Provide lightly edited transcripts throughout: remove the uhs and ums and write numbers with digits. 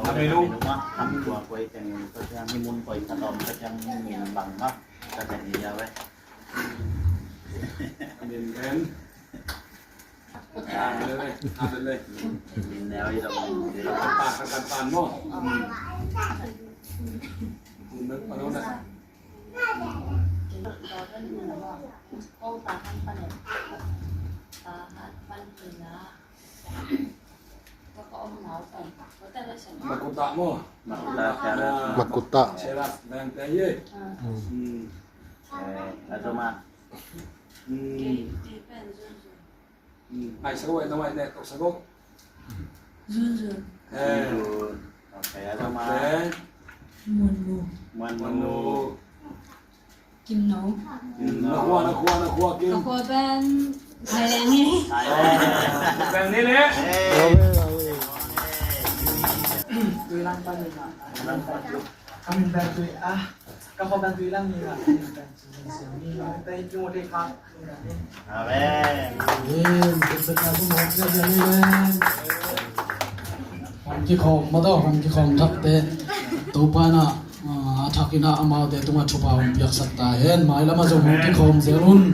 Kami rumah kami dua kue yang yang mimun kue atau yang min bang mak kita jadi ya weh. Min kan. Ada leh. Min leo itu. Katan mo. Nak apa nak? Oh tahan panen, tahan panen Om mau kan, kita ada sih. Makuta mo. Makuta. Cerat dan kaya. Atau mak. Ai sago ai namai net sago. Zun. Oke, atau mak. Manu. Kim nấu. Nak kuah kim. Aku ben Thailand ni. Bang ni le. Tuilang pa rin na. Kami bantu kapag bantu lang nila. Thank you ulit ka. Amen. Berkata mau jalan. Hamki kong mado hamki kong takte tupana athakina amau de tunga chupa biak sakta hen mai lama zo hamki kong zerun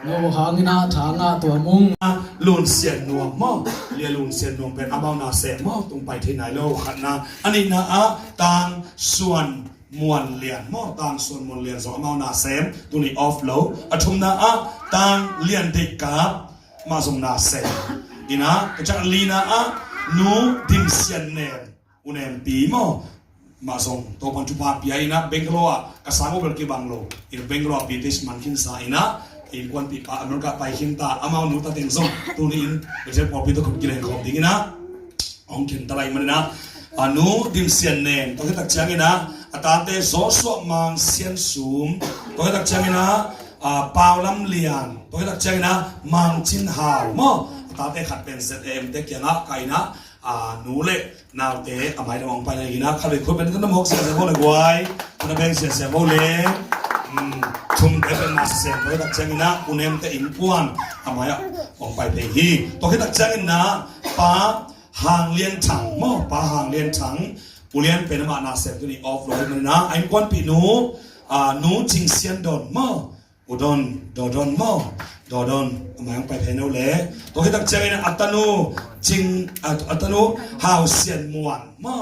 no hangina thanga to mung ลุนเสียนนวมมอเรียลุนเสียนนวมเป็นอาบาวนาเสมอตรงไปที่ไหนโลขันนะอันนี้นะต่างส่วนมวลเลียนมอต่างส่วนมวลเลียนสองอาบาวนาเสมตัวนี้ออฟโลอัทุมนะต่างเลียนเด็กกับมาสมนาเสมอีนะก็จะลีนะนูดิมเสียนเนมอุเนมปีมอมาส่งตัวปัจจุบันปีไอ้นะเบงกลัวกษัตริย์เบลกีบังโลอีเบงกลัวปีที่มันขึ้นสายนะอินควันปีปะอเมริกาไปหินตาอามาหนูตาเต็งส่งตัวนี้อินไม่ใช่พอปีตัวคนกินเองของดีนะองค์เข็นตะไลมันนะหนูดิมเสียนเนมตัวที่ตักเชียงนะตาเตะโซโซมังเสียนสูมตัวที่ตักเชียงนะปาวลำเลียนตัวที่ตักเชียงนะมังจินหาวมอตาเตะขัดเป็นเซตเอ็มเด็กยังอ่ะไก่นะหนูเละนาวเตะอภัยระวังไปเลยนะข้าเลยคุยเป็นต้นน้ำหกเสียเสียโบเลยไว้ต้นน้ำแบงเสียเสียโบเลยชุมเตเป็นนาเซนตัวที่ตักเชียงนะอุเนมเตอินปวนอภัยอ่ะออกไปเพฮีตัวที่ตักเชียงนะป้าหางเลี้ยนถังมอป้าหางเลี้ยนถังอุเลียนเป็นมานาเซนตัวนี้ออฟโรดมันนะไอ้ควันปีหนูจิงเซียนดอนมออุดอนดอดอนมอดอดอนหมายไปเพนเอาเล่ตัวที่ตักเชียงนะอัตนูจิงอัตนูฮาวเซียนมวนมอ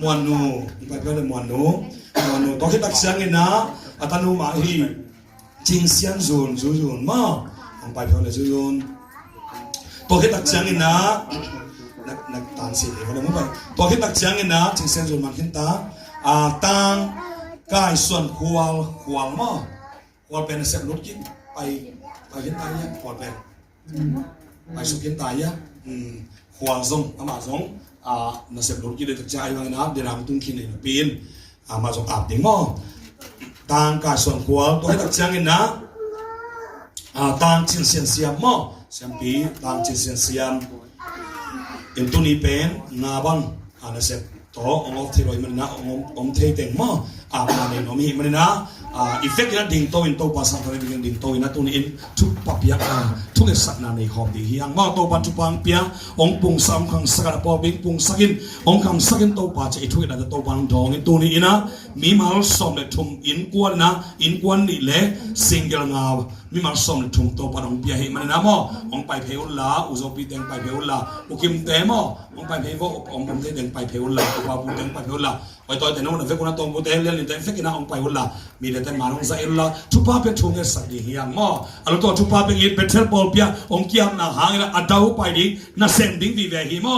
มวนนูไปเพนมวนนูตัวที่ตักเชียงนะอัตนูมาฮีจิงเซียนซูนมอไปเพนเลยซูนตัวที่ตักเชียงนะนักตานสิเขาเลยมุ่งไปตัวที่ตักเชียงนะจิงเซียนซูนมันขึ้นตาตังกายส่วนควาลมอควาลเป็นเสพรถกินไปขึ้นตายยังควาลเป็นไปสุกินตายยังควาลซงมาซงน่าเสพรถกินเลยตักใจว่านะเดี๋ยวเราตุ้งกินเลยปีนมาซงอาบดิ่งมอตังกายส่วนควาลตัวที่ตักเชียงนะตังจิงเซียนเสียมมอเสียมปีตังจิงเซียนเสียมอินตุนีเป็นนาบังน่าเสพตัวองค์ที่รอยมันนะองค์เทเต็งมอมาในน้องมีมันนะอีเฟกต์นั้นดิ่งโตอินโตภาษาไทยดิ่งโตอินนะตัวนี้อินทุกปับยักทุกเอสักนาในขอบดีเฮียงมาโตปัจจุบันเปียองปุงสามขังสักการปอบิงปุงสักินองขังสักินโตปัจจัยทุกนั้นจะโตปังดองอินตัวนี้อินะมีมาลสมเลยทุ่มอินกวนนะอินกวนนี่เลยซิงเกิลงาวมีมาลสมเลยทุ่มโตปังองเปียเฮมันนะมอองไปเพลลาอุโซปีเต็งไปเพลลาอุกิมเตมอองไปเพลองผมเต็งไปเพลลาอุปาปุเต็งไปเพลลาไปต่อแต่โน่นเฟกุนาตองบุเตเลียนแต่เฟกินาองไปหุ่นละมีแต่มาลงใจหุ่นละทุบป้าเป็นทุ่งเงินสักดีเฮียงมออันตัวทุบป้าเป็นอินเป็นเทอร์บอลเปียองเกียมนาหางนะอัดดาวไปดิน่าเซนดิ้งวีเวฮีมอ